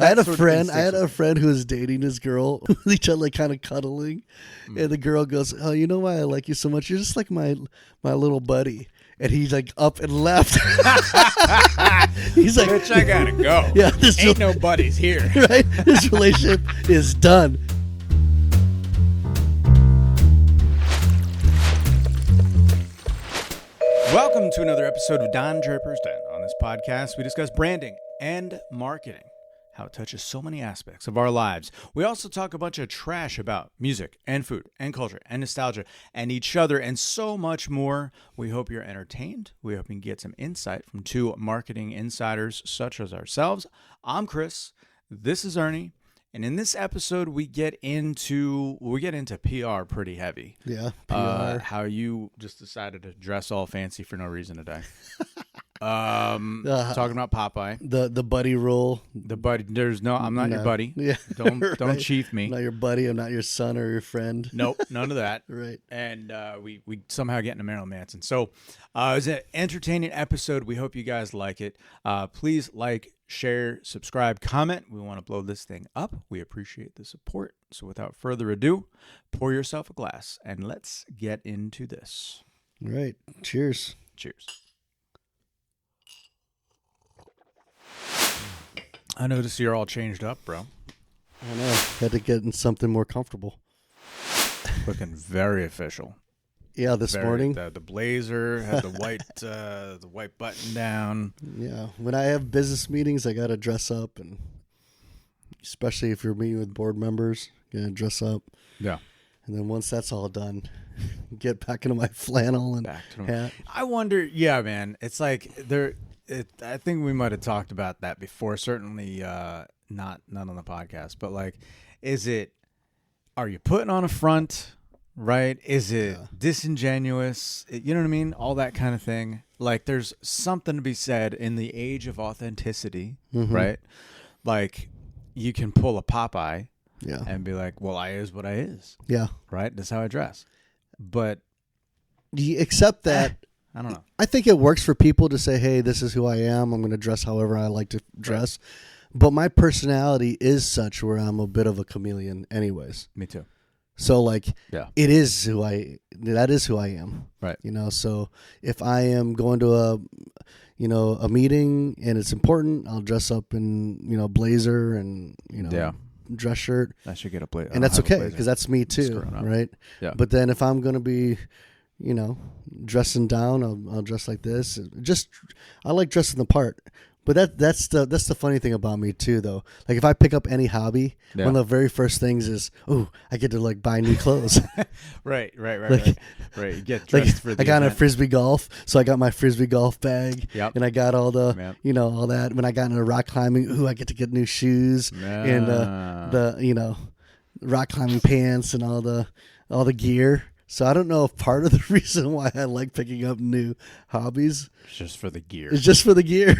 had a friend who was dating this girl. Each other like kind of cuddling, and the girl goes, "Oh, you know why I like you so much? You're just like my little buddy." And he's like up and left. He's like, "Bitch, I gotta go. Yeah, ain't no buddies here." Right? This relationship is done. Welcome to another episode of Don Draper's Den. On this podcast, we discuss branding and marketing, how it touches so many aspects of our lives. We also talk a bunch of trash about music and food and culture and nostalgia and each other and so much more. We hope you're entertained. We hope you can get some insight from two marketing insiders such as ourselves. I'm Chris. This is Ernie. And in this episode, we get into PR pretty heavy. Yeah, PR. How you just decided to dress all fancy for no reason today. Talking about Popeye. The buddy rule. The buddy. I'm not your buddy. Yeah. Don't chief me. I'm not your buddy. I'm not your son or your friend. Nope, none of that. Right. And we somehow get into Marilyn Manson. So it was an entertaining episode. We hope you guys like it. Please like, share, subscribe, comment. We want to blow this thing up. We appreciate the support. So without further ado, pour yourself a glass and let's get into this. All right. Cheers. Cheers. I noticed you're all changed up, bro. I know. Had to get in something more comfortable. Looking very official. Yeah, this morning. The blazer had the white button down. Yeah, when I have business meetings, I got to dress up, and especially if you're meeting with board members, you got to dress up. Yeah. And then once that's all done, get back into my flannel and hat. I wonder, yeah, man. It's like I think we might have talked about that before. Certainly not on the podcast, but like, are you putting on a front? Right? Is it disingenuous? You know what I mean? All that kind of thing. Like, there's something to be said in the age of authenticity, right? Like, you can pull a Popeye and be like, well, I is what I is. Yeah. Right? That's how I dress. But you accept that. I don't know. I think it works for people to say, hey, this is who I am. I'm going to dress however I like to dress. Right. But my personality is such where I'm a bit of a chameleon anyways. Me too. So like, that is who I am. Right. You know, so if I am going to a meeting and it's important, I'll dress up in, blazer and, dress shirt. I should get a blazer. And that's okay because that's me too. Right. Yeah. But then if I'm going to be, dressing down, I'll dress like this. I like dressing the part. But that's the funny thing about me too, though. Like if I pick up any hobby, one of the very first things is, I get to like buy new clothes. Right. Like, right. You get dressed for the I got event. into frisbee golf, so I got my frisbee golf bag, and I got all the all that. When I got into rock climbing, I get to get new shoes and the rock climbing pants and all the gear. So I don't know if part of the reason why I like picking up new hobbies is just for the gear. It's just for the gear.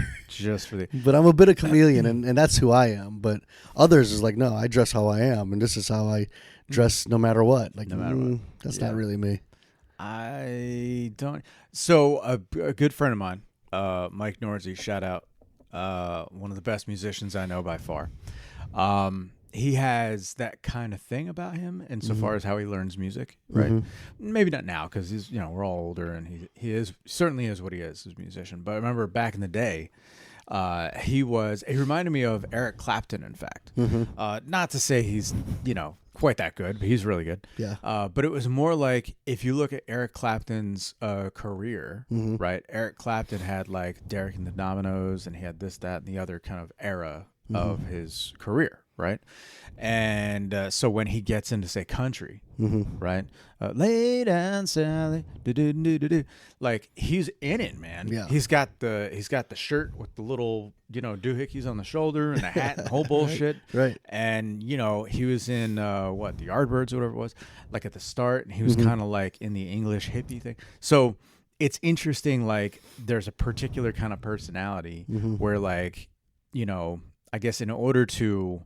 But I'm a bit of chameleon, and that's who I am. But others is like, no, I dress how I am, and this is how I dress no matter what. Like, no matter what. That's not really me. I don't. So a good friend of mine, Mike Norsey, shout out, one of the best musicians I know by far. He has that kind of thing about him insofar as how he learns music, right? Maybe not now because he's, we're all older and he certainly is what he is as a musician. But I remember back in the day, he reminded me of Eric Clapton, in fact. Not to say he's, quite that good, but he's really good. Yeah. But it was more like if you look at Eric Clapton's career, right? Eric Clapton had like Derek and the Dominoes and he had this, that, and the other kind of era of his career. Right. And so when he gets into, say, country, right? Lay down, Sally. Like he's in it, man. Yeah. He's got the shirt with the little, doohickeys on the shoulder and the hat and the whole bullshit. Right. And, he was in the Yardbirds or whatever it was, like at the start. And he was kind of like in the English hippie thing. So it's interesting. Like there's a particular kind of personality where like, I guess in order to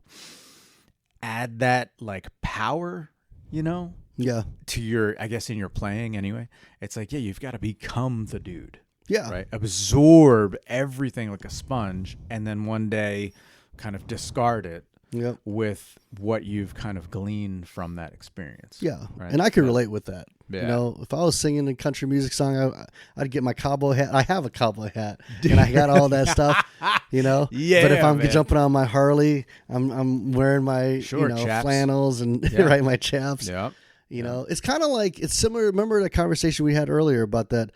add that like power, to your, I guess in your playing anyway, it's like, you've got to become the dude. Yeah. Right. Absorb everything like a sponge. And then one day kind of discard it Yep. with what you've kind of gleaned from that experience. Yeah, right? and I could relate with that. Yeah. You know, if I was singing a country music song, I'd get my cowboy hat. I have a cowboy hat, and I got all that stuff. You know, Yeah. But if I'm man. jumping on my Harley, I'm wearing my chaps. flannels and Yeah. right, my chaps. Yep. You know, it's kind of like, it's similar. Remember the conversation we had earlier about that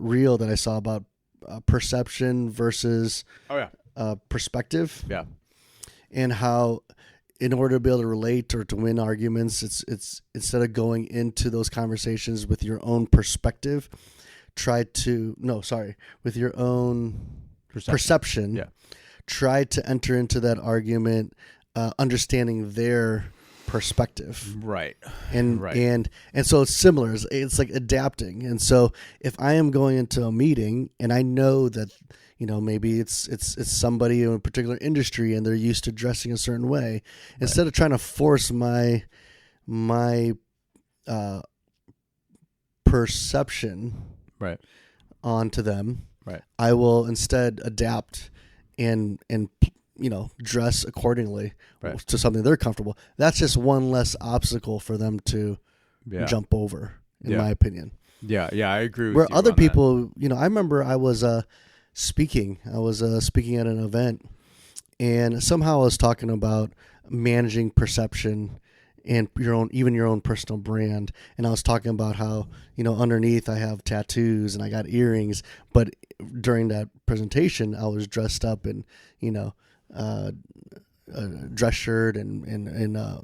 reel that I saw about perception versus perspective. Yeah. And how, in order to be able to relate or to win arguments, it's instead of going into those conversations with your own perspective, with your own perception. Yeah. Try to enter into that argument, understanding their perspective. Right. And so it's similar. It's like adapting. And so if I am going into a meeting and I know that, you know, maybe it's somebody in a particular industry and they're used to dressing a certain way, instead of trying to force my perception onto them, I will instead adapt and you know, dress accordingly to something they're comfortable. That's just one less obstacle for them to jump over, in my opinion. Yeah, I agree with Where you other on people, you know, I remember I was speaking. I was speaking at an event, and somehow I was talking about managing perception and your own personal brand. And I was talking about how, you know, underneath I have tattoos and I got earrings, but during that presentation I was dressed up in, you know, a dress shirt and a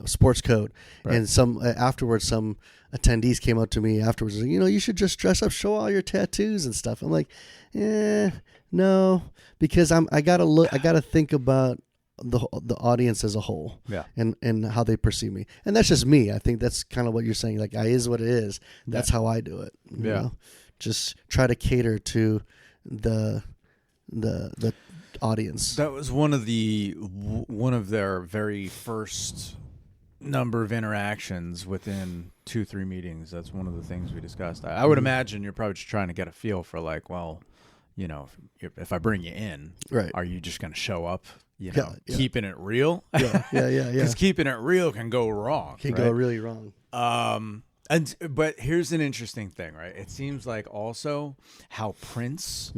sports coat. And afterwards some attendees came up to me afterwards and said, you know, you should just dress up, show all your tattoos and stuff. I'm like, no, because I gotta think about the audience as a whole, and how they perceive me. And that's just me. I think that's kind of what you're saying. Like, I is what it is. That's how I do it. You know? Just try to cater to the audience. That was one of their very first number of interactions within 2-3 meetings. That's one of the things we discussed. I would imagine you're probably just trying to get a feel for, like, well, you know, if I bring you in, are you just going to show up, you know, keeping it real? Yeah. Because keeping it real can go wrong. Can go really wrong. But here's an interesting thing, right? It seems like also how Prince,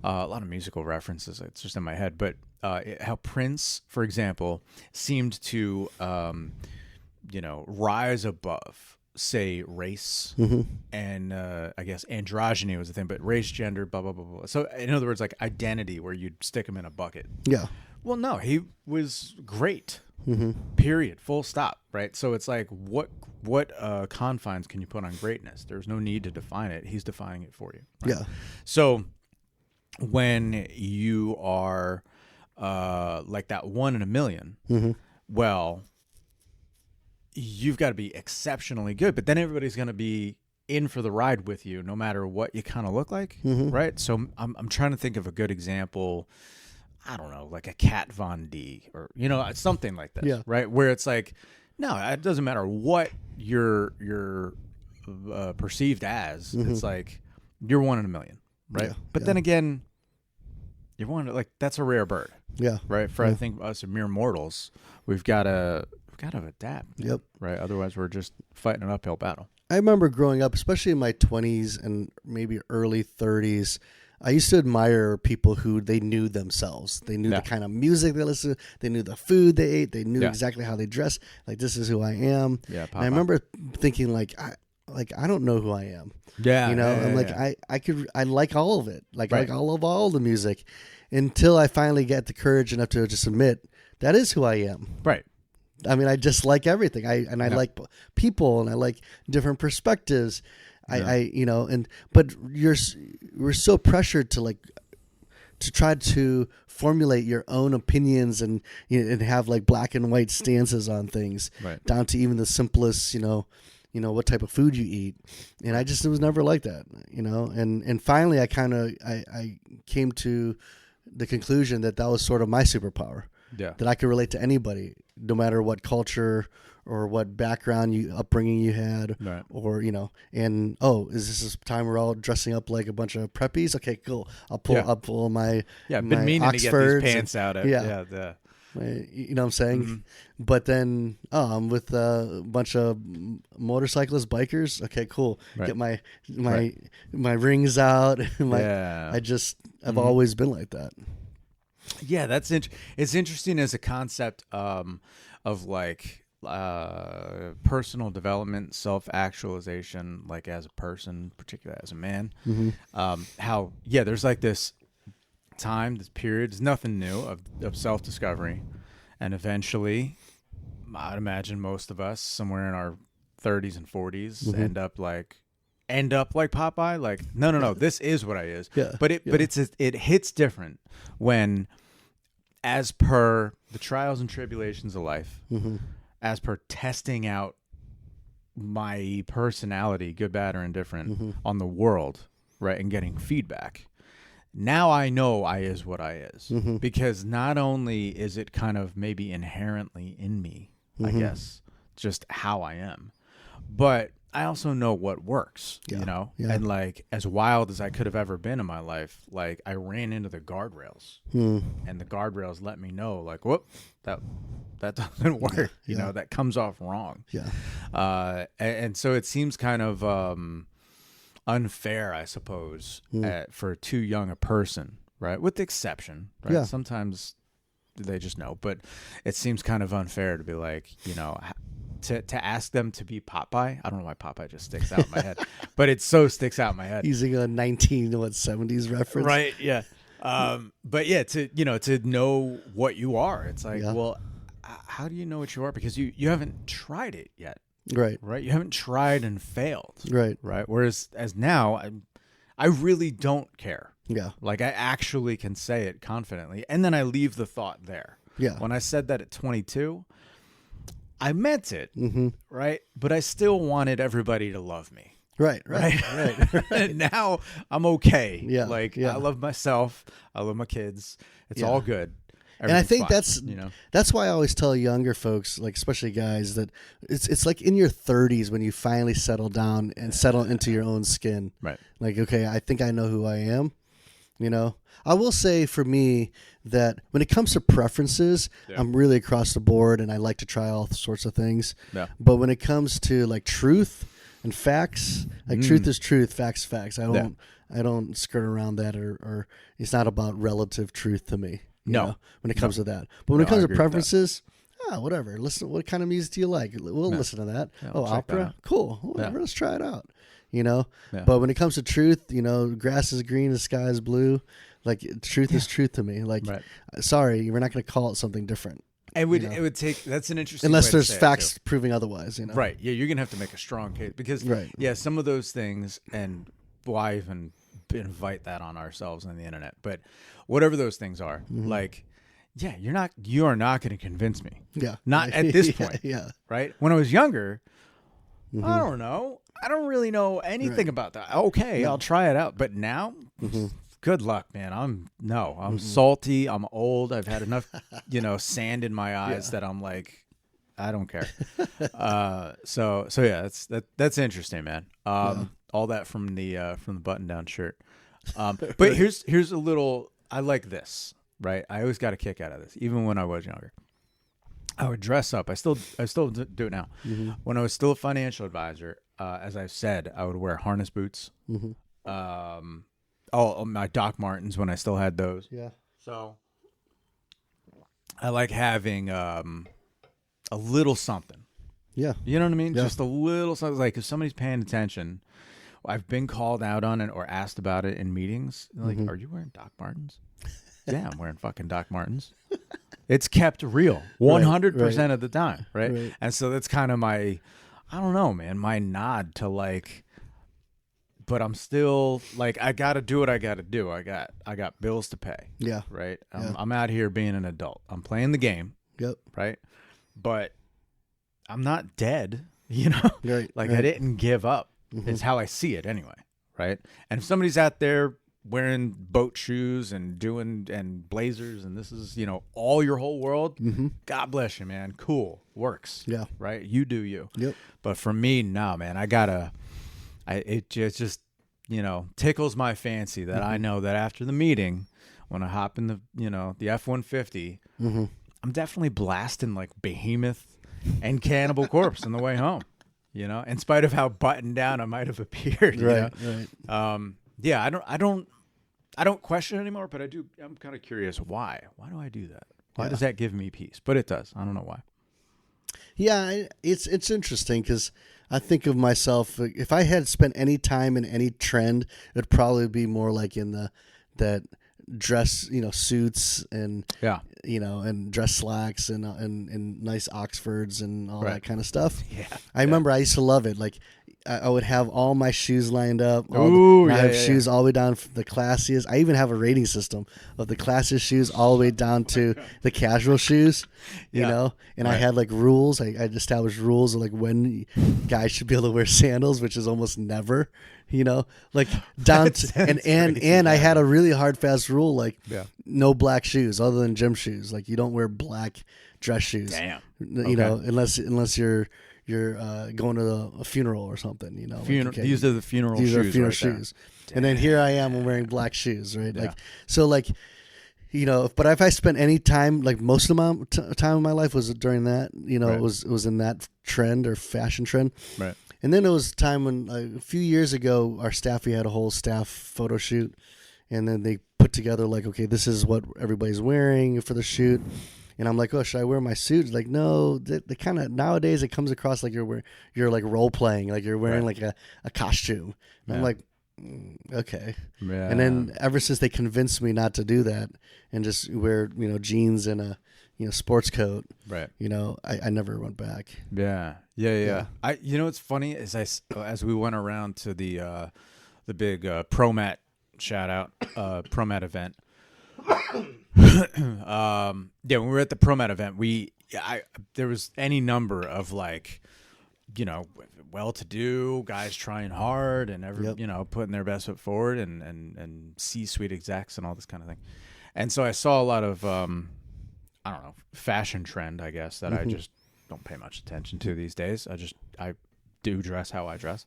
a lot of musical references, it's just in my head, but how Prince, for example, seemed to, you know, rise above, say, race and I guess androgyny was the thing, but race, gender, blah, blah, blah, blah. So in other words, like identity, where you'd stick him in a bucket. Yeah. Well, no, he was great. Period. Full stop. Right. So it's like, what confines can you put on greatness? There's no need to define it. He's defining it for you. Right? Yeah. So when you are like that 1 in a million, well, you've got to be exceptionally good, but then everybody's going to be in for the ride with you, no matter what you kind of look like. Right. So I'm trying to think of a good example. I don't know, like a Kat Von D or, you know, something like that, right? Where it's like, no, it doesn't matter what you're perceived as. It's like, you're 1 in a million, right? But then again, you're one, like, that's a rare bird. Right. For I think us mere mortals, we've got to adapt. Right. Otherwise, we're just fighting an uphill battle. I remember growing up, especially in my 20s and maybe early 30s, I used to admire people who they knew themselves. They knew the kind of music they listened to. They knew the food they ate. They knew exactly how they dressed. Like, this is who I am. And I remember thinking, I don't know who I am. You know, I'm like, I like all of it. Like, I love all the music, until I finally get the courage enough to just admit that is who I am. Right. I mean, I just like everything. I like people, and I like different perspectives. But we're so pressured to try to formulate your own opinions and have like black and white stances on things, down to even the simplest, what type of food you eat. And it was never like that, and finally I came to the conclusion that was sort of my superpower, that I could relate to anybody, no matter what culture or what background upbringing you had, right. or and is this a time we're all dressing up like a bunch of preppies? Okay, cool. I'll pull my I've been meaning Oxfords to get these pants out. You know what I'm saying? Mm-hmm. But then with a bunch of motorcyclists, bikers. Okay, cool. Right. Get my rings out. I've always been like that. Yeah, it's interesting as a concept of like personal development, self-actualization, like as a person, particularly as a man. Mm-hmm. How there's like this time, this period, is nothing new of self-discovery, and eventually I'd imagine most of us somewhere in our 30s and 40s mm-hmm. end up like Popeye, like no, this is what I is. But it hits different when, as per the trials and tribulations of life, mm-hmm. as per testing out my personality, good, bad, or indifferent, mm-hmm. on the world, right, and getting feedback. Now I know I is what I is, mm-hmm. because not only is it kind of maybe inherently in me, mm-hmm. I guess, just how I am, but I also know what works, and like as wild as I could have ever been in my life, like I ran into the guardrails, and the guardrails let me know, like, whoop, that doesn't work, that comes off wrong. And so it seems kind of unfair, I suppose, for too young a person, right? With the exception, right? Yeah. Sometimes they just know, but it seems kind of unfair to be like, to ask them to be Popeye. I don't know why Popeye just sticks out in my head, but it so sticks out in my head. Using a 1970s reference, right? Yeah. But yeah, to know what you are, it's like, well, how do you know what you are? Because you haven't tried it yet. Right. You haven't tried and failed. Right. Whereas as now, I really don't care. Yeah. Like I actually can say it confidently, and then I leave the thought there. Yeah. When I said that at 22, I meant it. Mm-hmm. Right. But I still wanted everybody to love me. Right. Now I'm okay. Yeah. Like I love myself. I love my kids. It's all good. And I think that's why I always tell younger folks, like especially guys, that it's like in your 30s when you finally settle down and settle into your own skin. Right. Like, okay, I think I know who I am. I will say for me that when it comes to preferences, I'm really across the board and I like to try all sorts of things. Yeah. But when it comes to like truth and facts, like truth is truth, facts, facts. I don't skirt around that or it's not about relative truth to me. When it comes to that. But when it comes to preferences, whatever. Listen, what kind of music do you like? We'll listen to that. We'll opera? Cool. Whatever. Let's try it out. Yeah. But when it comes to truth, grass is green, the sky is blue. Like truth is truth to me. Like, sorry, we're not going to call it something different. It would take. That's an interesting. Unless way there's to say facts proving otherwise. Right. Yeah, you're gonna have to make a strong case because some of those things, and why even invite that on ourselves on the internet, but whatever those things are, like, you are not going to convince me. Yeah. Not at this point. Yeah. Right. When I was younger, I don't know. I don't really know anything about that. Okay, I'll try it out. But now, good luck, man. I'm salty. I'm old. I've had enough, sand in my eyes that I'm like, I don't care. So yeah, that's interesting, man. All that from the button down shirt. But here's a little. I like this, right? I always got a kick out of this, even when I was younger. I would dress up. I still do it now. When I was still a financial advisor, as I've said, I would wear harness boots. My Doc Martens when I still had those. Yeah. So I like having a little something. Yeah. You know what I mean? Yeah. Just a little something. Like if somebody's paying attention, I've been called out on it or asked about it in meetings. Like, are you wearing Doc Martens? Yeah, I'm wearing fucking Doc Martens. It's kept real 100% of the time, right? And so that's kind of my, I don't know, man, my nod to like, but I'm still like, I got to do what I got to do. I got bills to pay. Yeah. Right. I'm out here being an adult. I'm playing the game. Yep. Right. But I'm not dead, Like I didn't give up. It's how I see it anyway. Right. And if somebody's out there wearing boat shoes and blazers, and this is, all your whole world. God bless you, man. Cool. Works. Yeah. Right. You do you. Yep. But for me, no, man, it just, tickles my fancy that I know that after the meeting, when I hop in the, the F-150, I'm definitely blasting like Behemoth and Cannibal Corpse on the way home, in spite of how buttoned down I might have appeared. Right. Yeah, I don't question it anymore, but I'm kind of curious why. Why do I do that? Why does that give me peace? But it does. I don't know why. Yeah, it's interesting because I think of myself, if I had spent any time in any trend, it'd probably be more like in that dress, suits and and dress slacks and nice Oxfords and all that kind of stuff. Yeah, I remember I used to love it. Like I would have all my shoes lined up. I have shoes all the way down the classiest. I even have a rating system of the classiest shoes all the way down to the casual shoes. And I had like rules. I established rules of like when guys should be able to wear sandals, which is almost never. Like down to, and I had a really hard fast rule, like no black shoes other than gym shoes. Like you don't wear black dress shoes. Damn. Unless you're going to a funeral or something. These are the funeral shoes. These are funeral right shoes. And then here I am wearing black shoes, right? Yeah. But if I spent any time, like most of my time in my life was during that, it was in that trend or fashion trend. Right. And then there was a time when a few years ago, we had a whole staff photo shoot, and then they put together like, okay, this is what everybody's wearing for the shoot. And I'm like, oh, should I wear my suit? Like, no, they kind of nowadays it comes across like you're like role playing, like you're wearing like a costume. And I'm like, okay. Yeah. And then ever since they convinced me not to do that and just wear jeans and a sports coat, right? I never went back. Yeah. What's funny is as we went around to the big ProMat shout out ProMat event. When we were at the ProMat event, there was any number of like, well-to-do guys trying hard and putting their best foot forward and C-suite execs and all this kind of thing. And so I saw a lot of I don't know, fashion trend, I guess, that I just don't pay much attention to these days. I do dress how I dress.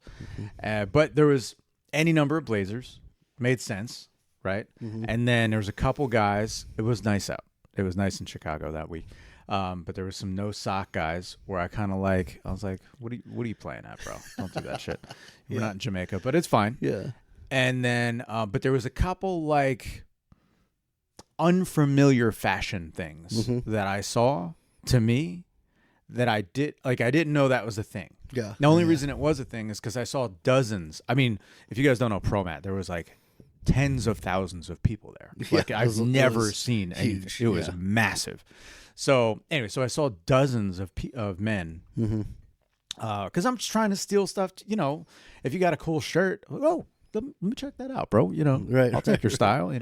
But there was any number of blazers, made sense. Right. And then there was a couple guys. It was nice out. It was nice in Chicago that week. But there was some no sock guys where I was like, what are you playing at, bro? Don't do that shit. We're not in Jamaica, but it's fine. Yeah. And then, but there was a couple like unfamiliar fashion things that I saw to me that I didn't know that was a thing. Yeah. The only reason it was a thing is because I saw dozens. I mean, if you guys don't know ProMat, there was like tens of thousands of people there. Like I've never seen anything. It was massive. So anyway, I saw dozens of men. Because I'm just trying to steal stuff. If you got a cool shirt, let me check that out, bro. Right. I'll take your style.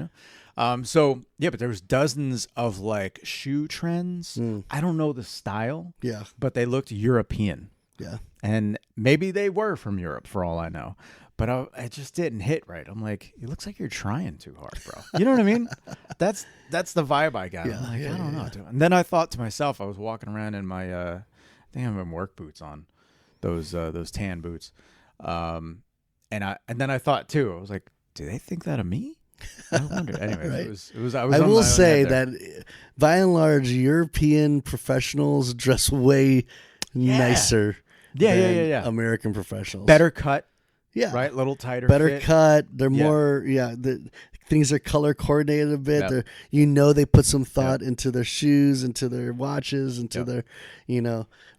But there was dozens of like shoe trends. I don't know the style. Yeah. But they looked European. Yeah. And maybe they were from Europe for all I know. But I just didn't hit right. I'm like, it looks like you're trying too hard, bro. You know what I mean? That's the vibe I got. I'm like, I don't know. And then I thought to myself, I was walking around in my, I think I have my work boots on, those tan boots. And then I thought too, I was like, do they think that of me? I wonder. Anyway, right. it was. I will say that by and large, European professionals dress way nicer. than American professionals. Better cut. Yeah. Right? Little tighter. Better fit. cut. They're more, the things are color coordinated a bit. Yep. They put some thought into their shoes, into their watches, into their,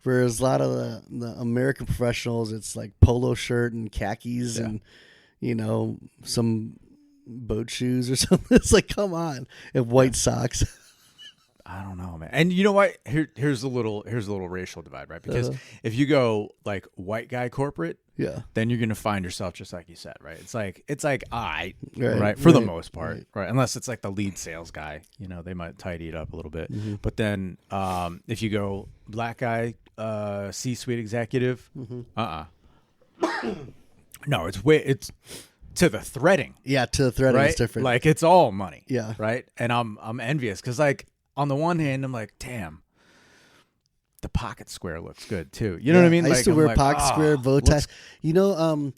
whereas a lot of the American professionals, it's like polo shirt and khakis and, some boat shoes or something. It's like, come on. And white socks. I don't know, man. And you know what? Here's a little racial divide, right? Because if you go like white guy corporate, then you're gonna find yourself just like you said, right? It's like right? For the most part, right? Unless it's like the lead sales guy, they might tidy it up a little bit. But then if you go black guy, C-suite executive, no, it's to the threading. Yeah, to the threading right? is different. Like it's all money. Yeah. Right. And I'm envious because like on the one hand, I'm like, damn, the pocket square looks good too. You know what I mean? I used to wear pocket square, bow tie. looks- You know,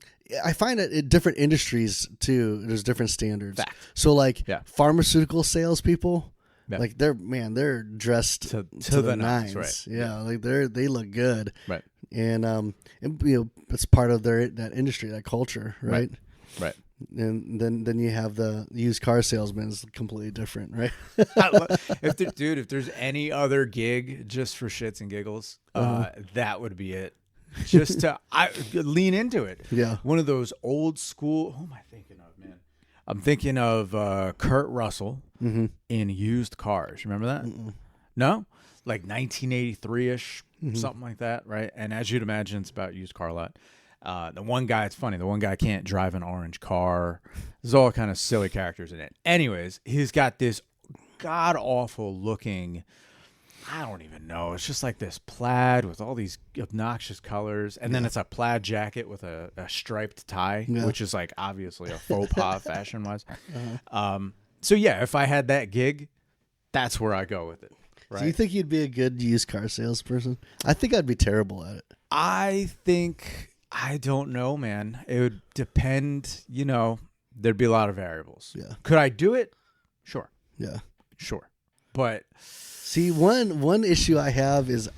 I find that in different industries too, there's different standards. Fact. So like Yeah. pharmaceutical salespeople, Yeah. like they're dressed To the nines, nines. right. Yeah, like they look good. Right. And it's part of that industry, that culture, right? Right. And then you have the used car salesman is completely different, right? If there's any other gig just for shits and giggles, that would be it. Just to lean into it. Yeah. One of those old school. Who am I thinking of, man? I'm thinking of Kurt Russell in Used Cars. Remember that? No, like 1983ish, something like that, right? And as you'd imagine, it's about used car lot. The one guy, it's funny. The one guy can't drive an orange car. There's all kind of silly characters in it. Anyways, he's got this god awful looking. I don't even know. It's just like this plaid with all these obnoxious colors, and then it's a plaid jacket with a striped tie, which is like obviously a faux pas fashion wise. So yeah, if I had that gig, that's where I go with it. Right? Do you think you'd be a good used car salesperson? I think I'd be terrible at it. I don't know, man. It would depend. There'd be a lot of variables. Yeah. Could I do it? Sure. Yeah. Sure. But see, one issue I have is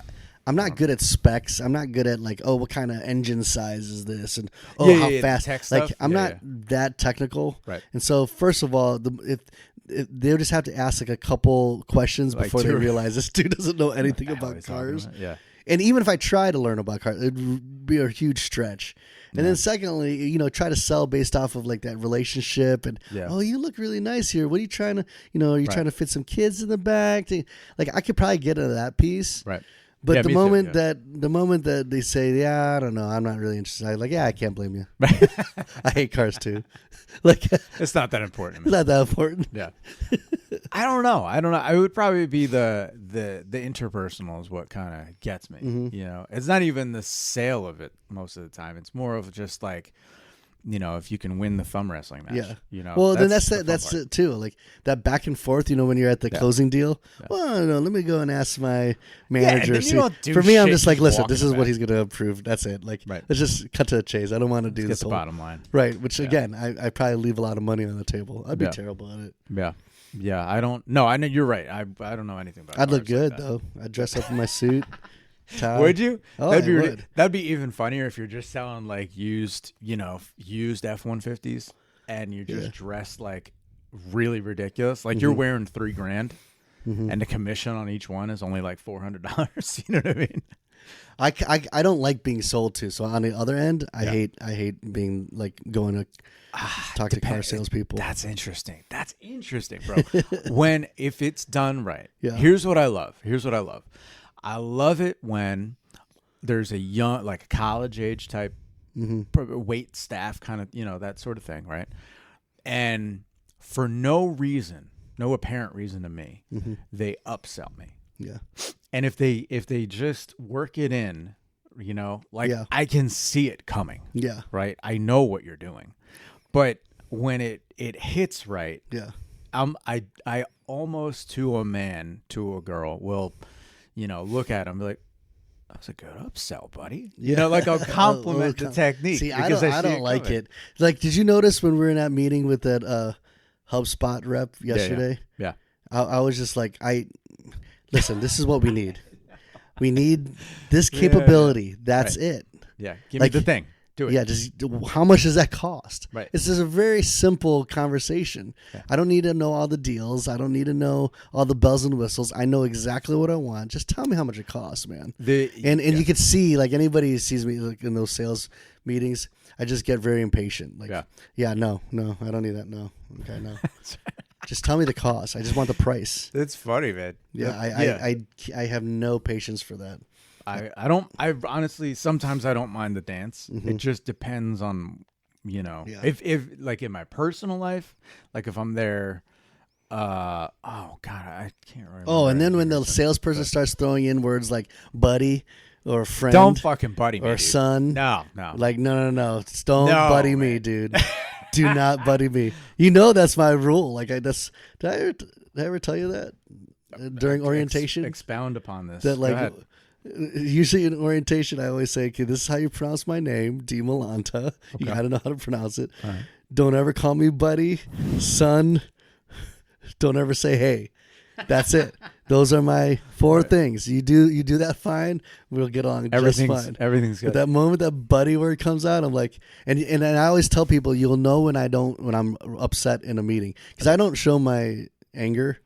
I'm not good at specs. I'm not good at like, oh, what kind of engine size is this, and how fast. Tech like stuff? I'm not that technical. Right. And so, first of all, if they'll just have to ask like a couple questions before they realize this dude doesn't know anything about cars. Yeah. And even if I try to learn about cars, it'd be a huge stretch. And then secondly, try to sell based off of like that relationship and, oh, you look really nice here. What are you trying to, are you trying to fit some kids in the back? Like I could probably get into that piece. Right. But the moment that they say, I don't know, I'm not really interested. I'm like, I can't blame you. I hate cars too. Like it's not that important. It's not that important. Yeah. I don't know. I would probably be the interpersonal is what kind of gets me. It's not even the sale of it most of the time. It's more of just like, if you can win the thumb wrestling match. Yeah. Well, then that's it too. Like that back and forth. When you're at the closing deal. Yeah. Well, no, let me go and ask my manager. For me, I'm just like, listen, this is what he's going to approve. That's it. Like, let's just cut to the chase. I don't want to do this. Get the bottom line. Right. Which again, I probably leave a lot of money on the table. I'd be terrible at it. Yeah. Yeah. I don't. No, I know you're right. I don't know anything about. I'd look good though. I'd dress up in my suit. Tie. Would you? Oh, that'd be even funnier if you're just selling like used F-150s and you're just dressed like really ridiculous. Like you're wearing $3,000 and the commission on each one is only like $400. You know what I mean? I don't like being sold to. So on the other end, I hate being like going to talk to car salespeople. That's interesting, bro. If it's done right. Yeah. Here's what I love. I love it when there's a young, like a college age type wait staff kind of, that sort of thing, right? And for no apparent reason to me, they upsell me. Yeah. And if they just work it in, I can see it coming. Yeah. Right? I know what you're doing. But when it hits right, I almost to a man, to a girl will look at him and be like, that was a good upsell, buddy. Like I'll compliment the technique. See, I don't like it. Like, did you notice when we were in that meeting with that HubSpot rep yesterday? Yeah. I was just like, listen, this is what we need. We need this capability. That's it. Yeah. Give me the thing. Do it. Yeah, just how much does that cost? Right. It's just a very simple conversation. Yeah. I don't need to know all the deals. I don't need to know all the bells and whistles. I know exactly what I want. Just tell me how much it costs, man. And you can see, like anybody who sees me like in those sales meetings, I just get very impatient. Like, no, I don't need that. No, okay, no. Just tell me the cost. I just want the price. That's funny, man. Yeah, I have no patience for that. I honestly, sometimes I don't mind the dance. It just depends on, if like in my personal life, like if I'm there, oh God, I can't remember. Oh, and then when the salesperson starts throwing in words like buddy or friend. Don't fucking buddy me, or dude. son. No. Like, no. Don't buddy me, dude. Do not buddy me. You know that's my rule. Like did I ever tell you that during orientation? Expound upon this. That like usually in orientation I always say, okay, this is how you pronounce my name, Dimalanta. Okay. You gotta know how to pronounce it. All right. Don't ever call me buddy, son. Don't ever say hey. That's it. Those are my 4 things. You do that fine, we'll get on just fine. Everything's good. But that moment that buddy word comes out, I'm like, and I always tell people, you'll know when I'm upset in a meeting, because I don't show my anger,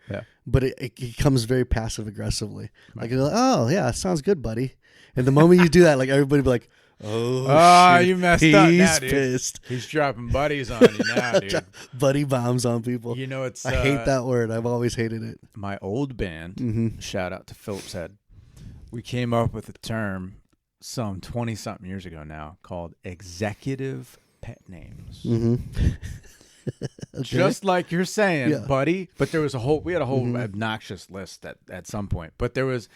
but it comes very passive aggressively. Like, oh yeah, sounds good, buddy. And the moment you do that, like everybody be like, oh, you messed up now, dude. He's pissed. He's dropping buddies on you now, dude. Buddy bombs on people. You know, I hate that word. I've always hated it. My old band, shout out to Phillips Head, we came up with a term some 20-something years ago now called executive pet names. Okay. Just like you're saying, buddy. But there was we had a whole obnoxious list at some point. But there was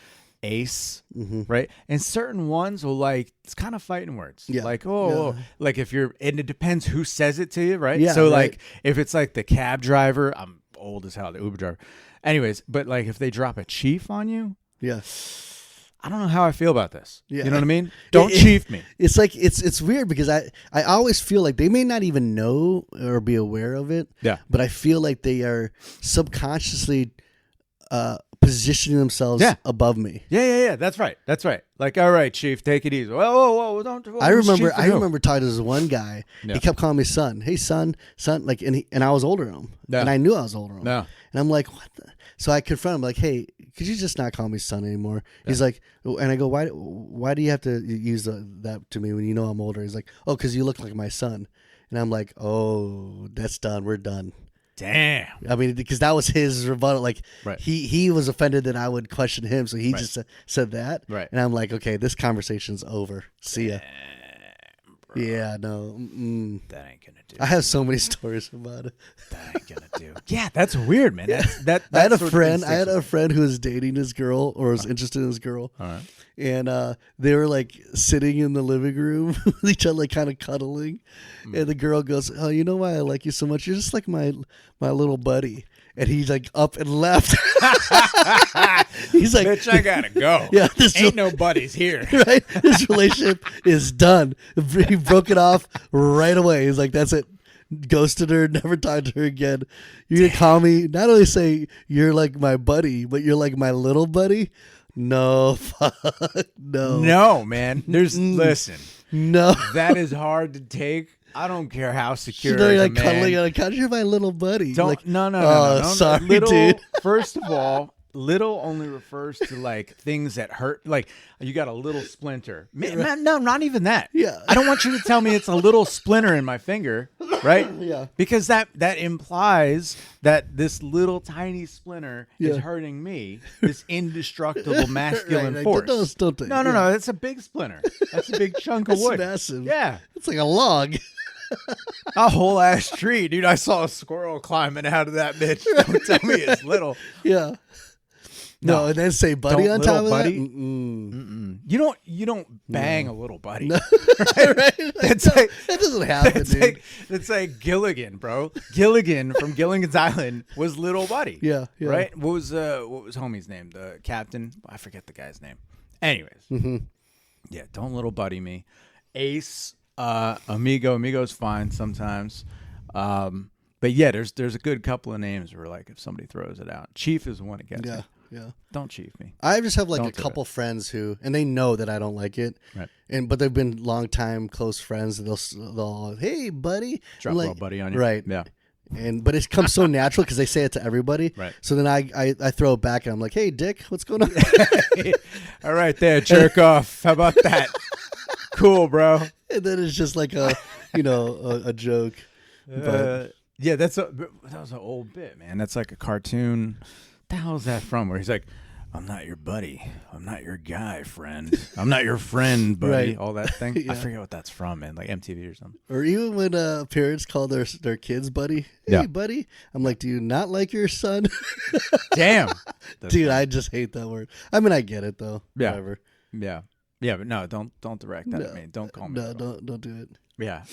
Ace, right? And certain ones will it's kind of fighting words. Yeah. Like, like if and it depends who says it to you, right? Yeah. So like if it's like the cab driver, I'm old as hell, the Uber driver. Anyways, but like if they drop a chief on you, I don't know how I feel about this. Yeah. You know what I mean? Don't chief me. It's like it's weird because I always feel like they may not even know or be aware of it. Yeah. But I feel like they are subconsciously positioning themselves above me. Yeah. That's right. Like, all right, chief, take it easy. Whoa, don't. I remember talking to this one guy. Yeah. He kept calling me son. Hey, son. Like, and I was older than him, and I knew I was older than him. Yeah. And I'm like, what the? So I confront him like, hey, could you just not call me son anymore? Yeah. He's like, and I go, why do you have to use that to me when you know I'm older? He's like, oh, because you look like my son. And I'm like, oh, that's done. We're done. Damn. I mean, because that was his rebuttal. Like, he was offended that I would question him, so he just said that. Right. And I'm like, okay, this conversation's over. See ya. Yeah, no. That ain't gonna do. I have so many stories about it. That ain't gonna do. Yeah, that's weird, man. That's I had a friend who was dating his girl or was interested in his girl. All right. And they were like sitting in the living room with each other, like kind of cuddling. And the girl goes, "Oh, you know why I like you so much? You're just like my little buddy." And he's like up and left. He's like, bitch, I gotta go. Yeah, ain't no buddies here. Right? This relationship is done. He broke it off right away. He's like, that's it. Ghosted her, never talked to her again. You're gonna call me, not only say you're like my buddy, but you're like my little buddy? No, fuck, no. No, man. Listen. No. That is hard to take. I don't care how secure. You know, you're like cuddling on a couch. You're my little buddy. No. Sorry, little, dude. First of all, little only refers to like things that hurt. Like you got a little splinter. No, not even that. Yeah. I don't want you to tell me it's a little splinter in my finger, right? Yeah. Because that implies that this little tiny splinter is hurting me. This indestructible masculine force. Don't no. It's a big splinter. That's a big chunk of wood. It's massive. Yeah. It's like a log. A whole ass tree, dude. I saw a squirrel climbing out of that bitch. Don't tell me it's little. Yeah. No, and then say buddy on top of buddy? that? Mm-mm. You don't bang a little buddy. No. Right? That doesn't happen, dude. It's like Gilligan, bro. Gilligan from Gilligan's Island was little buddy. Yeah. Right? What was homie's name? The captain? I forget the guy's name. Anyways. Yeah, don't little buddy me. Ace, Amigo's fine sometimes. But yeah, there's a good couple of names where like if somebody throws it out. Chief is the one that gets it. Yeah. Don't chief me. I just have like a couple friends who, and they know that I don't like it. Right. But they've been long time close friends. They'll hey buddy, drop a little buddy on you. Right. Yeah. But it comes so natural because they say it to everybody. Right. So then I throw it back and I'm like, hey Dick, what's going on? All right, there, jerk off. How about that? Cool, bro. And then it's just like a joke. Yeah, that was an old bit, man. That's like a cartoon. What the hell is that from? Where he's like, I'm not your buddy. I'm not your guy, friend. I'm not your friend, buddy. Right. All that thing. Yeah. I forget what that's from, man. Like MTV or something. Or even when parents call their kids buddy. Hey, buddy. I'm like, do you not like your son? Damn. Dude, I just hate that word. I mean, I get it, though. Yeah. Whatever. Yeah. Yeah, but no, don't direct that at me. Don't call me. No, don't do it. Yeah,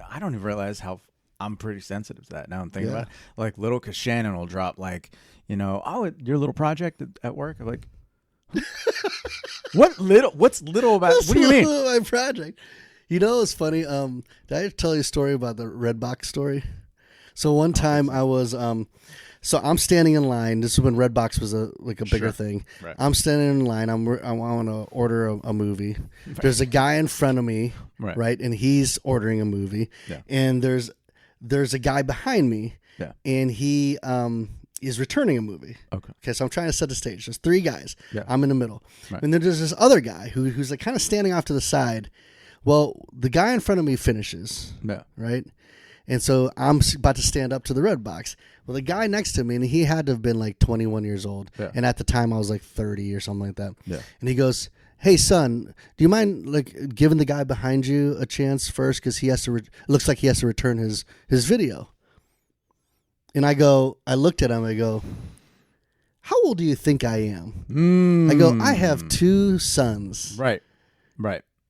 I don't even realize how I'm pretty sensitive to that now. I'm thinking about it. Like little, cause Shannon will drop like, your little project at work. I'm like, what's little about? What do you mean? My project. It's funny. Did I tell you a story about the Redbox story? So one time I was, so I'm standing in line. This is when Redbox was a bigger thing. Right. I'm standing in line. I want to order a movie. Right. There's a guy in front of me, right? And he's ordering a movie. Yeah. And there's a guy behind me. Yeah. And he is returning a movie. Okay. So I'm trying to set the stage. There's 3 guys. Yeah. I'm in the middle. Right. And then there's this other guy who's like kind of standing off to the side. Well, the guy in front of me finishes. Yeah. Right. And so I'm about to stand up to the Redbox. Well, the guy next to me, and he had to have been like 21 years old. Yeah. And at the time I was like 30 or something like that. Yeah. And he goes, "Hey son, do you mind like giving the guy behind you a chance first? Cause he has to, looks like he has to return his video." And I looked at him, I go, "How old do you think I am?" I go, "I have 2 sons. Right.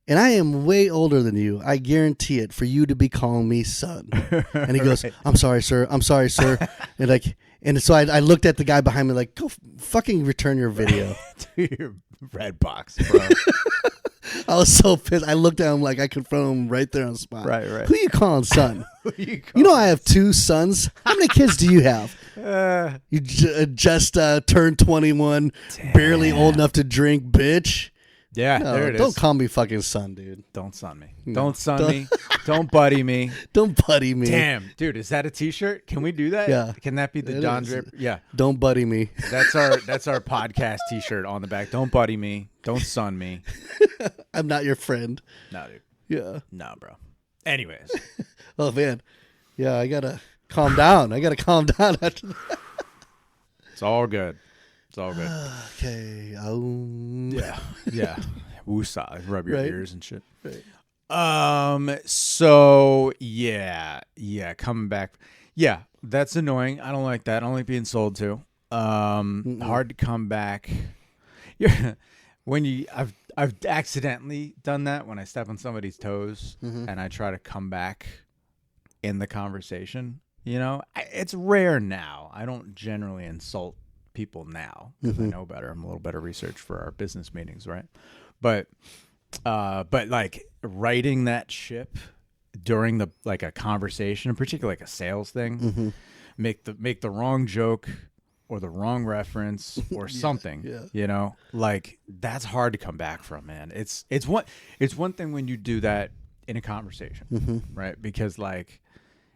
And I am way older than you. I guarantee it for you to be calling me son." And he goes, "I'm sorry, sir. I'm sorry, sir." And so I looked at the guy behind me like, "Go fucking return your video." To your Redbox, bro. I was so pissed. I looked at him like I confronted him right there on the spot. Right. Who you calling son? I have 2 sons. How many kids do you have? You just turned 21, barely old enough to drink, bitch. Yeah, there it is. Don't call me fucking son, dude. Don't son me. Don't son me. Don't buddy me. Don't buddy me. Damn, dude, is that a T-shirt? Can we do that? Yeah. Can that be the John Draper? Yeah. Don't buddy me. That's our podcast T-shirt on the back. Don't buddy me. Don't son me. I'm not your friend. No, dude. Yeah. No, bro. Anyways. Oh man. Yeah, I gotta calm down. After that. It's all good. It's all good. Okay. Yeah. Woosah. Rub your ears and shit. Right. So yeah. Coming back. Yeah, that's annoying. I don't like that. I don't like being sold to. Hard to come back. I've accidentally done that when I step on somebody's toes and I try to come back in the conversation. It's rare now. I don't generally insult people now because I know better. I'm a little better research for our business meetings, right? But like writing that ship during a conversation, particularly like a sales thing, make the wrong joke or the wrong reference or something, like that's hard to come back from, man. It's one thing when you do that in a conversation, right? Because like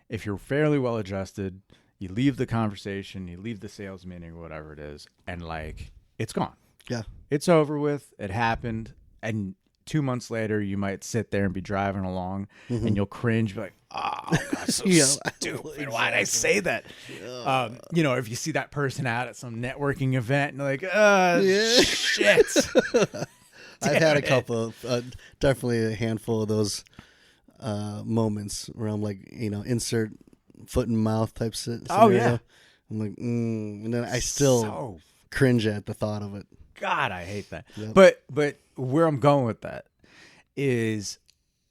if you're fairly well adjusted, you leave the conversation, you leave the sales meeting or whatever it is, and like it's gone. Yeah. It's over with. It happened. And 2 months later, you might sit there and be driving along and you'll cringe, be like, "Oh, God, so stupid. Exactly. Why did I say that?" If you see that person out at some networking event and you're like, shit. I've had a couple, definitely a handful of those moments where I'm like, insert foot in mouth type scenario. Oh, yeah. I'm like, and then I still cringe at the thought of it. God, I hate that. Yep. But where I'm going with that is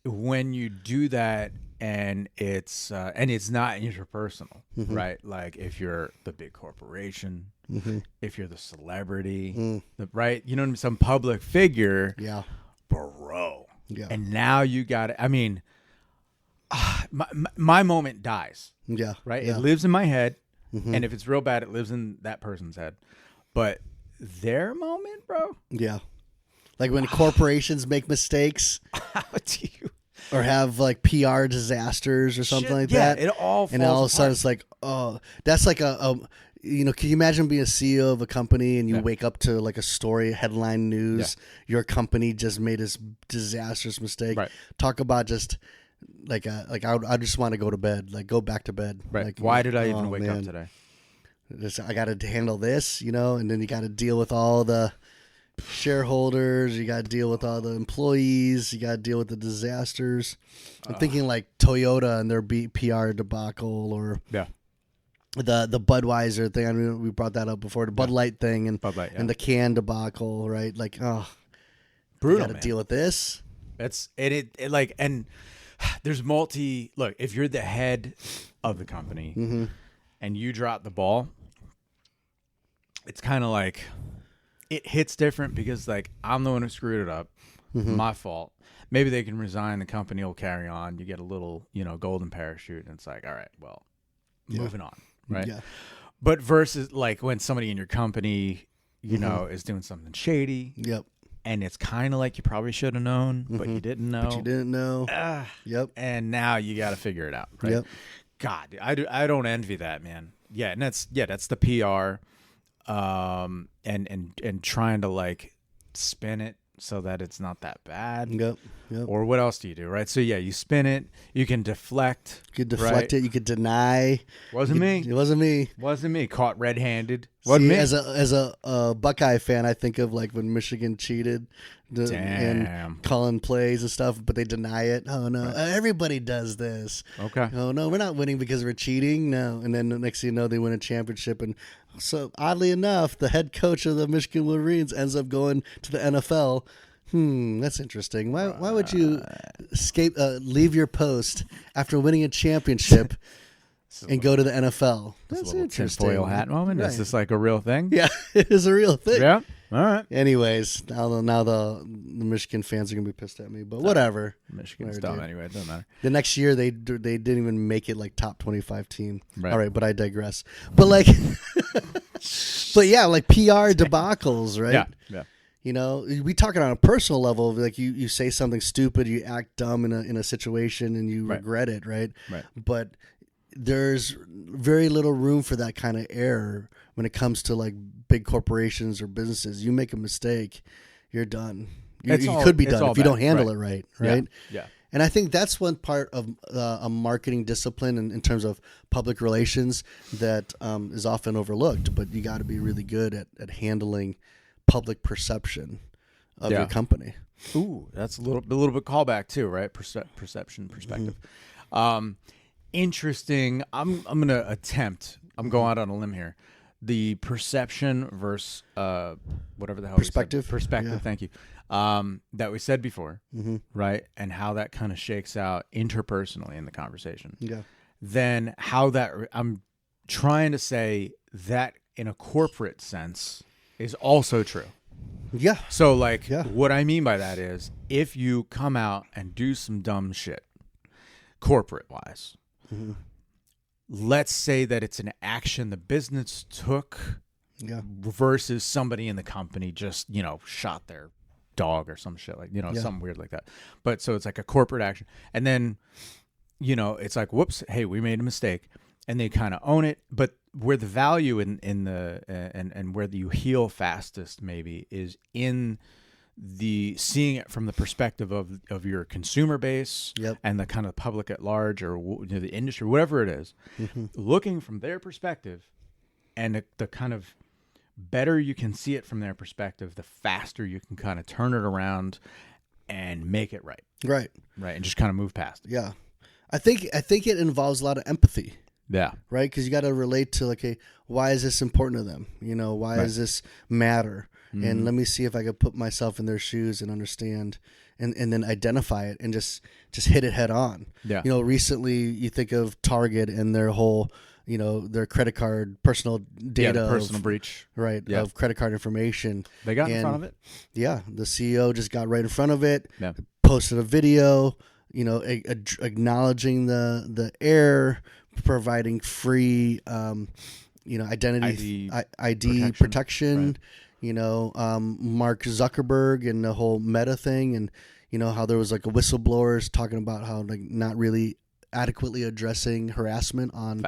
when you do that and it's not interpersonal, right? Like if you're the big corporation, if you're the celebrity, right? Some public figure. Yeah. Bro. Yeah. And now you got it. I mean, my moment dies. Yeah. Right? Yeah. It lives in my head. And if it's real bad, it lives in that person's head. But their moment, bro? Yeah. Like when corporations make mistakes. How do you? Or have like PR disasters or something like that. Yeah, it all falls and all of a sudden apart. It's like, oh, that's like can you imagine being a CEO of a company and you wake up to like a story, headline news, your company just made this disastrous mistake. Right. Talk about just I just want to go to bed, like go back to bed. Right. Like, why did I even wake up today? I got to handle this, and then you got to deal with all the shareholders, you got to deal with all the employees, you got to deal with the disasters. I'm thinking like Toyota and their PR debacle, or the Budweiser thing. I mean, we brought that up before, the Bud Light thing and and the can debacle, right? Like, brutal. You got to deal with this. That's it. Like, and There's look, if you're the head of the company and you drop the ball, it's kind of like it hits different because like I'm the one who screwed it up. My fault. Maybe they can resign, the company will carry on. You get a little, golden parachute, and it's like, all right, well, moving on, right? Yeah. But versus like when somebody in your company, is doing something shady. Yep. And it's kind of like you probably should have known, but you didn't know. But you didn't know. Yep. And now you got to figure it out, right? Yep. God, I don't envy that, man. Yeah, and that's the PR, and trying to like spin it so that it's not that bad. Yep. Or what else do you do, right? So yeah, you spin it. You can deflect. You could deflect it. You could deny. Wasn't me. It wasn't me. Wasn't me. Caught red-handed. Wasn't me. As a Buckeye fan, I think of like when Michigan cheated and calling plays and stuff, but they deny it. Oh no, everybody does this. Okay. Oh no, we're not winning because we're cheating. No, and then the next thing you know, they win a championship, and so oddly enough, the head coach of the Michigan Wolverines ends up going to the NFL. That's interesting. Why would you leave your post after winning a championship and go to the NFL? That's interesting. Tinfoil hat moment. Right. Is this like a real thing? Yeah, it is a real thing. Yeah. All right. Anyways, now the Michigan fans are gonna be pissed at me, but whatever. Michigan's dumb anyway. It doesn't matter. The next year they didn't even make it like top 25 team. Right. All right, but I digress. But like, but yeah, like PR debacles, right? Yeah. We talking on a personal level. Like you say something stupid, you act dumb in a situation, and you regret it, right? Right. But there's very little room for that kind of error when it comes to like big corporations or businesses. You make a mistake, you're done. You could be done if you don't handle it right? Yeah. And I think that's one part of a marketing discipline in terms of public relations that is often overlooked. But you got to be really good at handling public perception of your company. Ooh, that's a little bit callback too, right? Perception, perspective. Interesting. I'm gonna attempt. I'm going out on a limb here. The perception versus whatever the hell perspective. Perspective. Yeah. Thank you. That we said before, right? And how that kind of shakes out interpersonally in the conversation. Yeah. Then how that I'm trying to say that in a corporate sense is also true. Yeah. So like what I mean by that is if you come out and do some dumb shit corporate wise, let's say that it's an action the business took versus somebody in the company just, shot their dog or some shit like, something weird like that. But so it's like a corporate action. And then, it's like, whoops, hey, we made a mistake. And they kind of own it, but where the value in the and where you heal fastest maybe is in the seeing it from the perspective of your consumer base and the kind of public at large or the industry, whatever it is, looking from their perspective, and the kind of better you can see it from their perspective, the faster you can kind of turn it around and make it right, and just kind of move past it. Yeah, I think it involves a lot of empathy. Yeah. Right? Because you got to relate to, like, hey, why is this important to them? Why does this matter? And let me see if I could put myself in their shoes and understand and then identify it and just hit it head on. Yeah. Recently you think of Target and their whole, their credit card personal data. Yeah, the personal breach. Right. Yeah. Of credit card information. They got in front of it. Yeah. The CEO just got right in front of it, posted a video, acknowledging the error, providing free, identity ID protection. Mark Zuckerberg and the whole Meta thing, and how there was like a whistleblowers talking about how like not really adequately addressing harassment in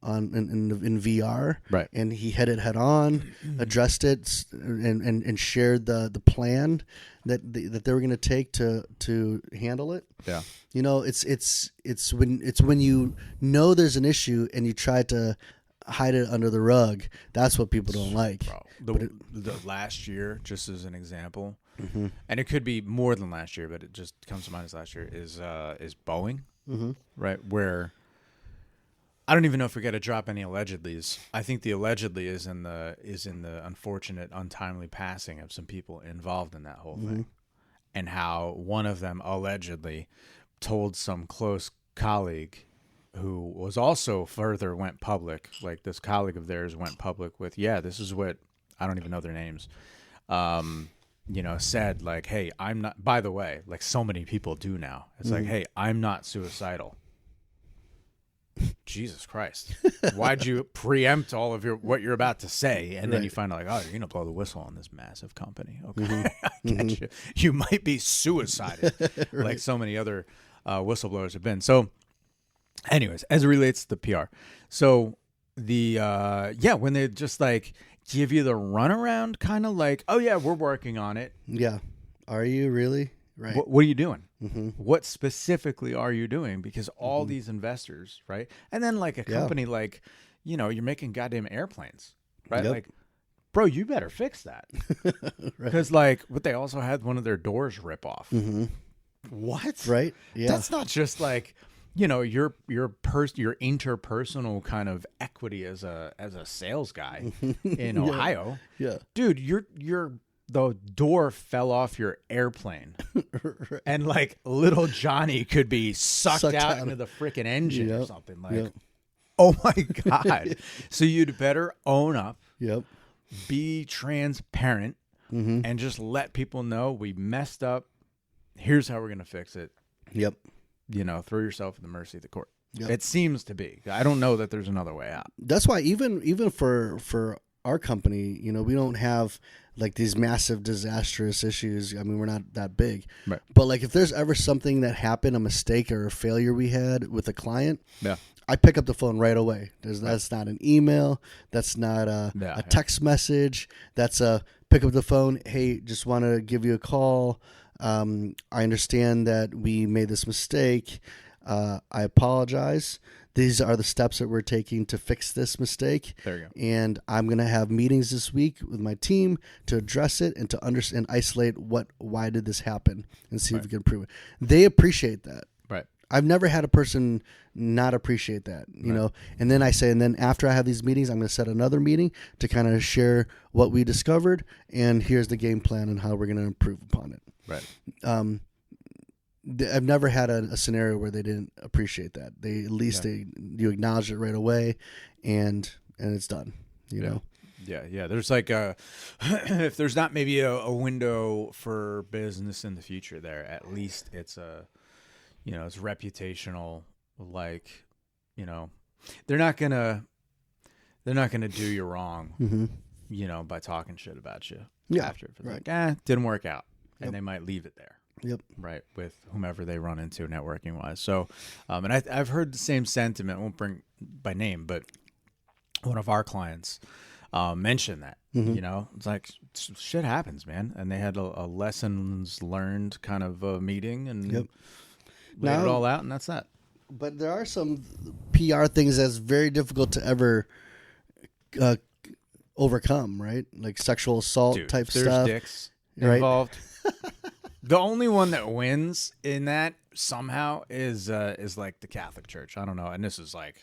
VR, right? And he hit it head on, addressed it, and shared the plan that they were going to take to handle it. Yeah, it's when you know there's an issue and you try to hide it under the rug. That's what people don't like. Bro, the last year, just as an example, and it could be more than last year, but it just comes to mind as last year is Boeing, right? Where I don't even know if we got to drop any allegedlys. I think the allegedly is in the unfortunate, untimely passing of some people involved in that whole thing, and how one of them allegedly told some close colleague who was also went public, like this colleague of theirs went public with, this is what, I don't even know their names, said like, hey, I'm not, by the way, like so many people do now. It's like, hey, I'm not suicidal. Jesus Christ. Why'd you preempt all of what you're about to say? And then you find out like, oh, you're going to blow the whistle on this massive company. Okay. I get you. You might be suicided like so many other whistleblowers have been. So anyways, as it relates to the PR. So the, when they just like give you the runaround kind of like, oh yeah, we're working on it. Yeah. Are you really? Right. What are you doing? What specifically are you doing? Because all these investors, right? And then like a company like, you're making goddamn airplanes, right? Yep. Like, bro, you better fix that. Because like, but they also had one of their doors rip off. What? Right. Yeah. That's not just like, your interpersonal kind of equity as a sales guy in Ohio. Yeah. Dude, the door fell off your airplane. Right. And like little Johnny could be sucked out into the freaking engine or something. Like, oh my God. So you'd better own up. Yep. Be transparent and just let people know we messed up. Here's how we're going to fix it. Yep. Throw yourself at the mercy of the court. Yep. It seems to be. I don't know that there's another way out. That's why even for our company, we don't have like these massive disastrous issues. I mean, we're not that big. Right. But like if there's ever something that happened, a mistake or a failure we had with a client, I pick up the phone right away. That's not an email. That's not a text message. That's a pick up the phone. Hey, just want to give you a call. I understand that we made this mistake. I apologize. These are the steps that we're taking to fix this mistake. There you go. And I'm going to have meetings this week with my team to address it and to understand, isolate why did this happen and see if we can improve it. They appreciate that. Right. I've never had a person not appreciate that, you know. And then after I have these meetings, I'm going to set another meeting to kind of share what we discovered and here's the game plan and how we're going to improve upon it. Right. I've never had a scenario where they didn't appreciate that. They at least you acknowledge it right away, and it's done. You know. Yeah. There's like if there's not maybe a window for business in the future there, at least it's it's reputational. Like, they're not gonna do you wrong. By talking shit about you. After like, didn't work out, and they might leave it there. Yep. Right. With whomever they run into networking wise. So, and I've heard the same sentiment. I won't bring by name, but one of our clients mentioned that, it's like shit happens, man. And they had a lessons learned kind of meeting and laid it all out. And that's that. But there are some PR things that's very difficult to ever overcome, right? Like sexual assault type there's stuff. Dicks involved. The only one that wins in that somehow is like the Catholic Church. I don't know, and this is like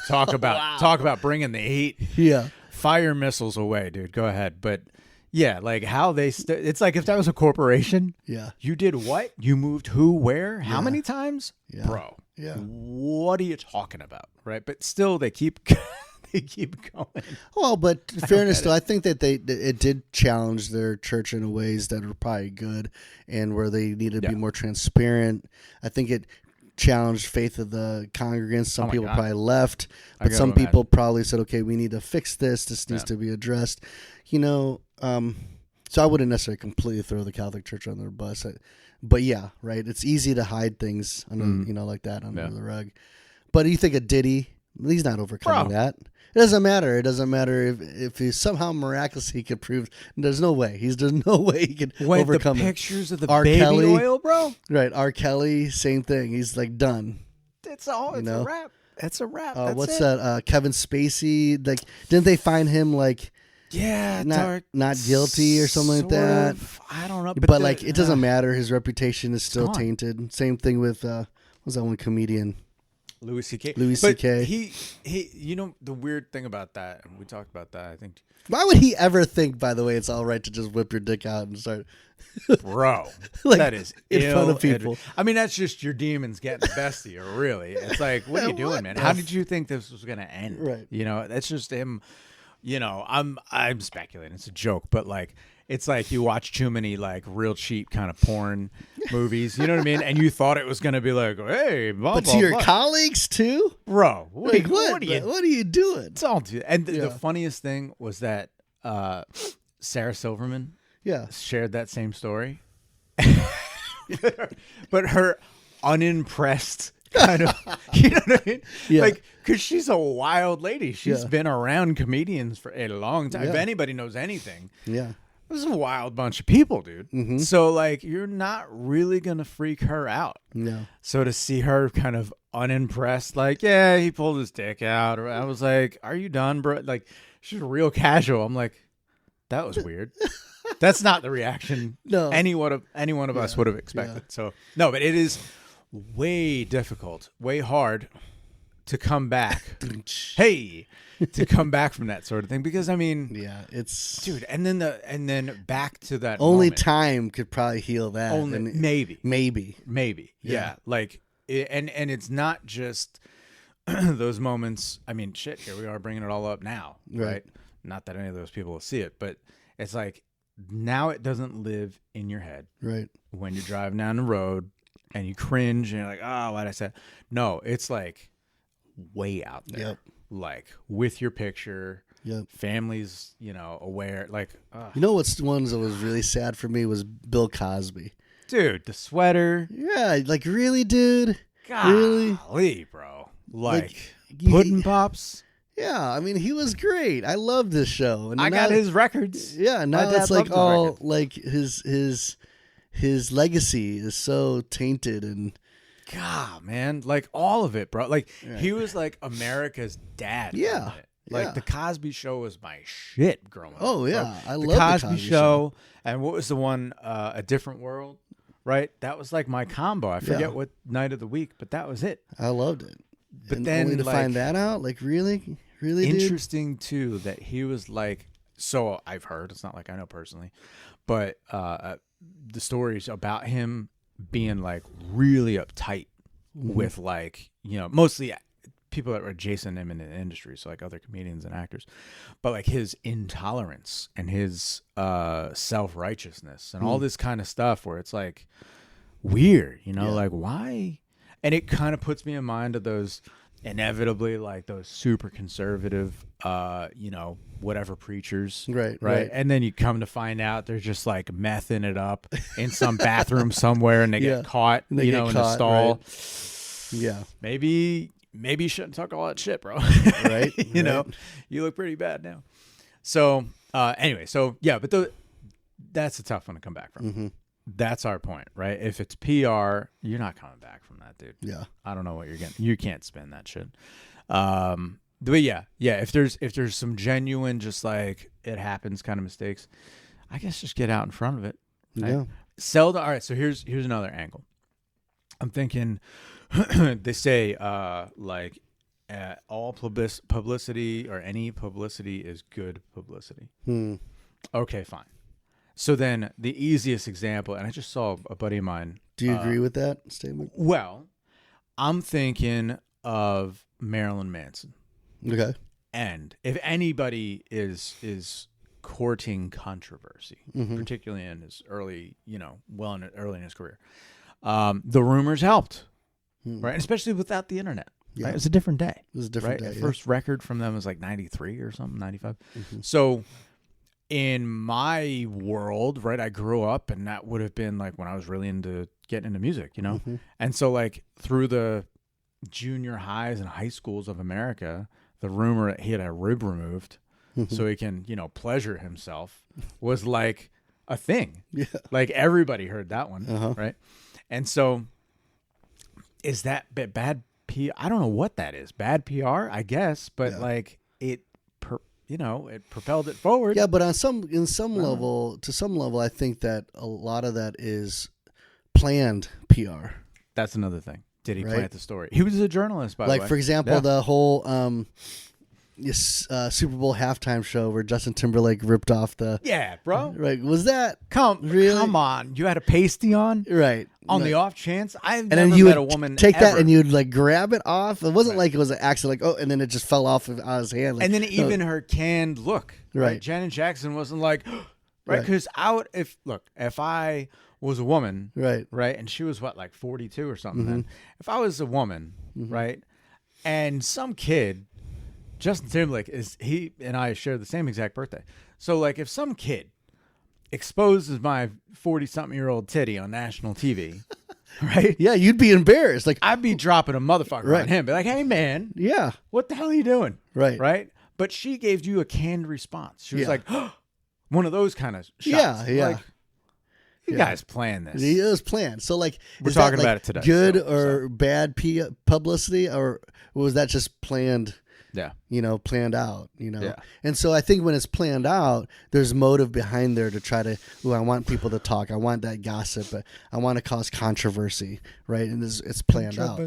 talk about bringing the heat. Yeah, fire missiles away, dude. Go ahead, but yeah, like how they. It's like if that was a corporation. Yeah, you did what? You moved who, where, how many times, bro? Yeah, what are you talking about, right? But still, they keep. They keep going. Well, but fairness, though, I think that it did challenge their church in ways that are probably good, and where they needed to be more transparent. I think it challenged faith of the congregants. Some people probably left, but some people probably said, "Okay, we need to fix this. This needs to be addressed." So I wouldn't necessarily completely throw the Catholic Church under the bus, but yeah, right. It's easy to hide things under, like that under the rug. But you think of Diddy? He's not overcoming that. It doesn't matter. It doesn't matter if he somehow miraculously could prove. There's no way. There's no way he could overcome the pictures of the R. baby Kelly, oil, bro. Right, R. Kelly, same thing. He's like done. It's a wrap. It's a wrap. What's that? Kevin Spacey. Like, didn't they find him like? Yeah, not guilty or something like that. I don't know, but like it doesn't matter. His reputation is still tainted. Same thing with what was that one comedian? Louis C.K. He the weird thing about that, and we talked about that, I think. Why would he ever think, by the way, it's all right to just whip your dick out and start Bro, like, that is in ill. front of people. I mean, that's just your demons getting the best of you, really. It's like, what are you doing, man? How did you think this was going to end? Right. You know, that's just him. You know, I'm speculating. It's a joke, but like, it's like you watch too many like real cheap kind of porn movies. You know what I mean? And you thought it was going to be like, hey, blah, but blah, to your blah. colleagues too, bro. What are you doing? It's all dude. And the funniest thing was that Sarah Silverman, shared that same story, but her unimpressed kind of, you know what I mean? Yeah. Like, because she's a wild lady. She's been around comedians for a long time. If anybody knows anything, this is a wild bunch of people, dude. Mm-hmm. So, like, you're not really going to freak her out. No. So to see her kind of unimpressed, like, yeah, he pulled his dick out. Or I was like, are you done, bro? Like, she's real casual. I'm like, that was weird. That's not the reaction any one of us would have expected. Yeah. So, no, but it is way difficult, way hard to come back. To come back from that sort of thing, because I mean, it's dude, and then back to that only moment. time could probably heal that. Only maybe, yeah. Like, and it's not just those moments. I mean, shit, here we are bringing it all up now, right? Not that any of those people will see it, but it's like now it doesn't live in your head, right? When you're driving down the road and you cringe and you're like, oh, why'd I say? No, it's like way out there. Yep. Like with your picture, families, aware. Like, you know what's ones that was really sad for me was Bill Cosby, dude. The sweater, like really, dude, really, bro. Like Puddin' Pops. Yeah, I mean he was great. I loved this show, and I got his records. Yeah, now it's like all like his legacy is so tainted and. God, man, like all of it, bro. Like he was like America's dad. Yeah. Like the Cosby Show was my shit growing up. Oh yeah, bro. I the love Cosby Show. And what was the one? A Different World, right? That was like my combo. I forget what night of the week, but that was it. I loved it. But and then only to find that out, like really, interesting too that he was like. So I've heard. It's not like I know personally, but the stories about him being like really uptight with like, mostly people that were adjacent to him in the industry. So like other comedians and actors, but like his intolerance and his self-righteousness and all this kind of stuff where it's like weird, like why? And it kind of puts me in mind of those inevitably like those super conservative, whatever preachers. Right. And then you come to find out they're just like mething it up in some bathroom somewhere and they get caught, in the stall. Right. Yeah. Maybe you shouldn't talk all that shit, bro. Right. You know, you look pretty bad now. So, anyway, but that's a tough one to come back from. Mm-hmm. That's our point, right? If it's PR, you're not coming back from that, dude. Yeah. I don't know what you're getting. You can't spin that shit. But yeah. If there's some genuine, just like it happens kind of mistakes, I guess just get out in front of it. Right? Yeah. All right. So here's another angle. I'm thinking, they say all publicity or any publicity is good publicity. Okay, fine. So then the easiest example, and I just saw a buddy of mine. Do you agree with that statement? Well, I'm thinking of Marilyn Manson. Okay. And if anybody is courting controversy, particularly in his early, early in his career, the rumors helped, right? Especially without the internet. Yeah. Right? It was a different day. It was a different day. The first record from them was like 93 or something, 95. So in my world, right, I grew up and that would have been like when I was really into getting into music, And so like through the junior highs and high schools of America, the rumor that he had a rib removed so he can, pleasure himself was like a thing. Yeah. Like everybody heard that one, right? And so is that bad PR? I don't know what that is. Bad PR, I guess, but like it propelled it forward. Yeah, but to some level, I think that a lot of that is planned PR. That's another thing. Did he plant the story? He was a journalist, by the way. Like, for example, the whole Super Bowl halftime show where Justin Timberlake ripped off the. Yeah, bro. Right. Was that really? Come on? You had a pasty on, right? On the off chance, I've and never then you met would a woman take ever. that and you'd like grab it off. It wasn't like it was an accident, like and then it just fell off out of his hand. Like, and then even her canned look, right? Janet Jackson wasn't like, right? Because if I was a woman, right, and she was like 42 or something. Then if I was a woman, right, and some kid. Justin Timberlake he and I share the same exact birthday. So like if some kid exposes my 40-something-year-old titty on national TV, right? Yeah, you'd be embarrassed. Like I'd be dropping a motherfucker on him. Be like, hey man, what the hell are you doing? Right? But she gave you a canned response. She was like, one of those kind of shots. Yeah. Like, you guys planned this. It was planned. So like we're talking about it today. Good or bad publicity, or was that just planned? Yeah. Planned out, Yeah. And so I think when it's planned out, there's motive behind there to try to, I want people to talk. I want that gossip. But I want to cause controversy, right? And it's planned out,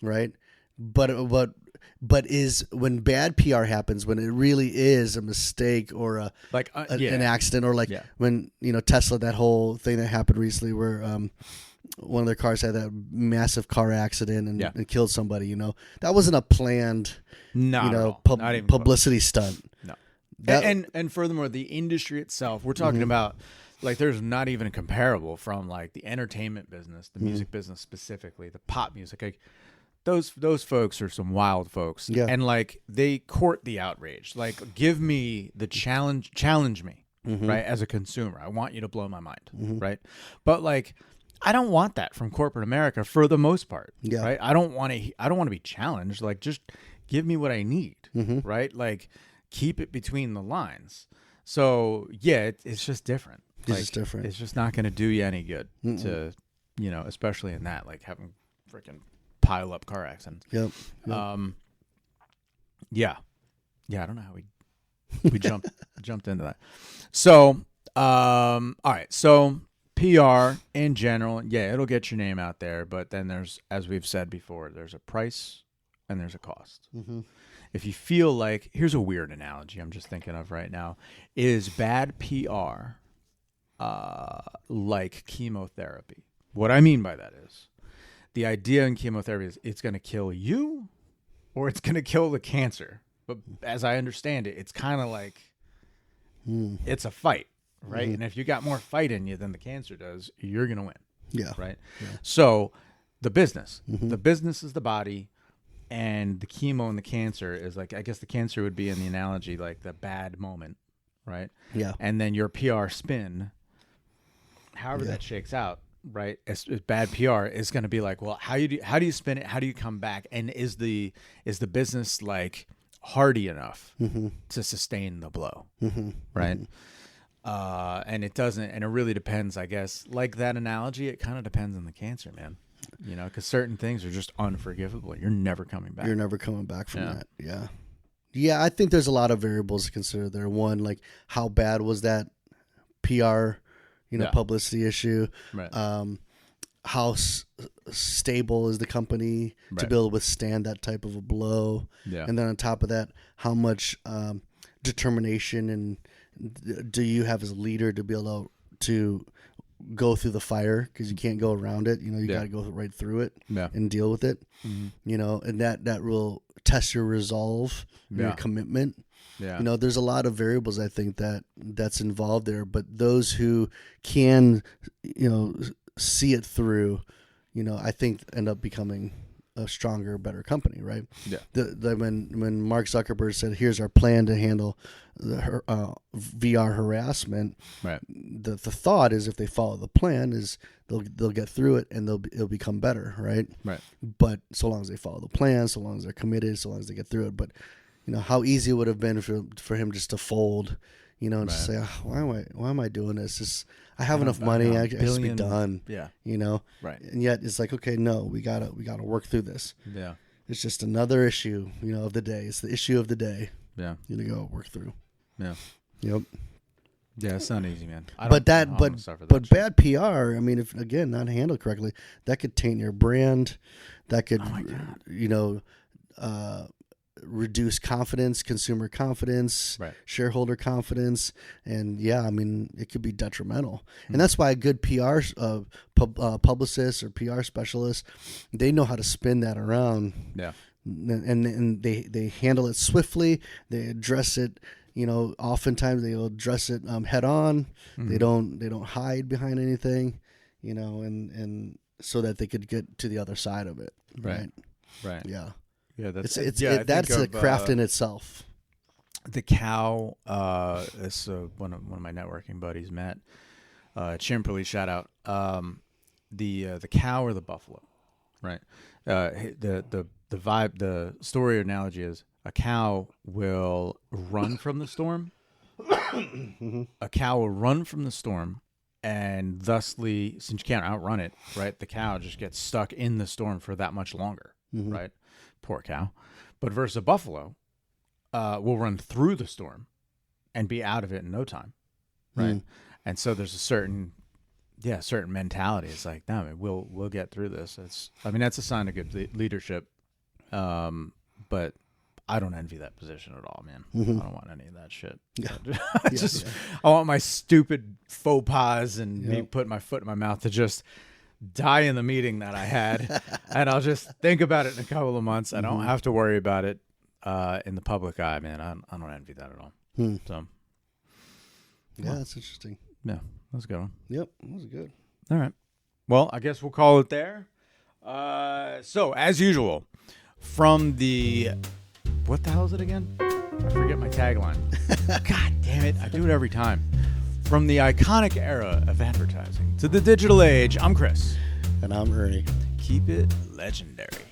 right? But is when bad PR happens, when it really is a mistake or an accident, or when, Tesla, that whole thing that happened recently where, one of their cars had that massive car accident and killed somebody. That wasn't a planned, publicity stunt. No. And furthermore, the industry itself, we're talking about, like, there's not even a comparable from like the entertainment business, the music business specifically, the pop music. Like those folks are some wild folks, and like they court the outrage. Like, give me the challenge me, right? As a consumer, I want you to blow my mind, right? But like. I don't want that from corporate America for the most part, right? I don't want to be challenged. Like, just give me what I need, right? Like, keep it between the lines. So, yeah, it's just different. It's just different. It's just not going to do you any good to, especially in that, like having freaking pile up car accidents. Yep. Yeah. I don't know how we jumped into that. So, all right. So. PR in general, it'll get your name out there, but then there's, as we've said before, there's a price and there's a cost. If you feel like, here's a weird analogy I'm just thinking of right now, is bad PR like chemotherapy? What I mean by that is, the idea in chemotherapy is it's going to kill you or it's going to kill the cancer. But as I understand it, it's kind of like, it's a fight. Right. And if you got more fight in you than the cancer does, you're going to win. Yeah. Right. Yeah. So the business is the body, and the chemo and the cancer is like, I guess the cancer would be in the analogy, like the bad moment. Right. Yeah. And then your PR spin, however that shakes out. Right. As bad PR is going to be like, well, how do you spin it? How do you come back? And is the business like hardy enough to sustain the blow? Right. And it doesn't, and it really depends, I guess, like that analogy, it kind of depends on the cancer, man, because certain things are just unforgivable. You're never coming back. You're never coming back from that. Yeah. Yeah. I think there's a lot of variables to consider there. One, like how bad was that PR, publicity issue? Right. How stable is the company to be able to withstand that type of a blow? Yeah. And then on top of that, how much, determination and do you have as a leader to be able to go through the fire, because you can't go around it. You got to go right through it and deal with it. And that will test your resolve, your commitment. Yeah. There's a lot of variables I think that's involved there, but those who can, see it through, I think end up becoming a stronger, better company, right? Yeah. When Mark Zuckerberg said, "Here's our plan to handle the VR harassment," right? The thought is, if they follow the plan, is they'll get through it and it'll become better, right? Right. But so long as they follow the plan, so long as they're committed, so long as they get through it. But how easy it would have been for him just to fold, and just say, why am I doing this? I have enough money. I should be done. Yeah. Right. And yet it's like, okay, no, we gotta work through this. Yeah. It's just another issue, of the day. It's the issue of the day. Yeah. You gotta go work through. Yeah. Yep. Yeah, it's not easy, man. But bad PR, I mean, if again not handled correctly, that could taint your brand. That could, reduce confidence, consumer confidence, shareholder confidence, and I mean, it could be detrimental. And that's why a good PR publicist or PR specialist, they know how to spin that around. Yeah, and they handle it swiftly. They address it. Oftentimes they'll address it head on. They don't hide behind anything. And so that they could get to the other side of it. Right. Yeah. Yeah. That's that's a craft in itself. The cow. This one of my networking buddies, Matt Chimperly. Shout out. The cow or the buffalo, right? The vibe. The story or analogy is a cow will run from the storm. A cow will run from the storm. And thusly, since you can't outrun it, right, the cow just gets stuck in the storm for that much longer, right? Poor cow. But versus a buffalo, will run through the storm and be out of it in no time, right? And so there's a certain mentality. It's like, no, man, we'll get through this. That's a sign of good leadership. But I don't envy that position at all, man. I don't want any of that shit. Yeah. I want my stupid faux pas and me putting my foot in my mouth to just die in the meeting that I had. And I'll just think about it in a couple of months. I don't have to worry about it in the public eye, man. I don't envy that at all. So, that's interesting. Yeah, that was a good one. Yep, that was good. All right. Well, I guess we'll call it there. So, as usual, from the... What the hell is it again? I forget my tagline. God damn it. I do it every time. From the iconic era of advertising to the digital age, I'm Chris. And I'm Ernie. Keep it legendary.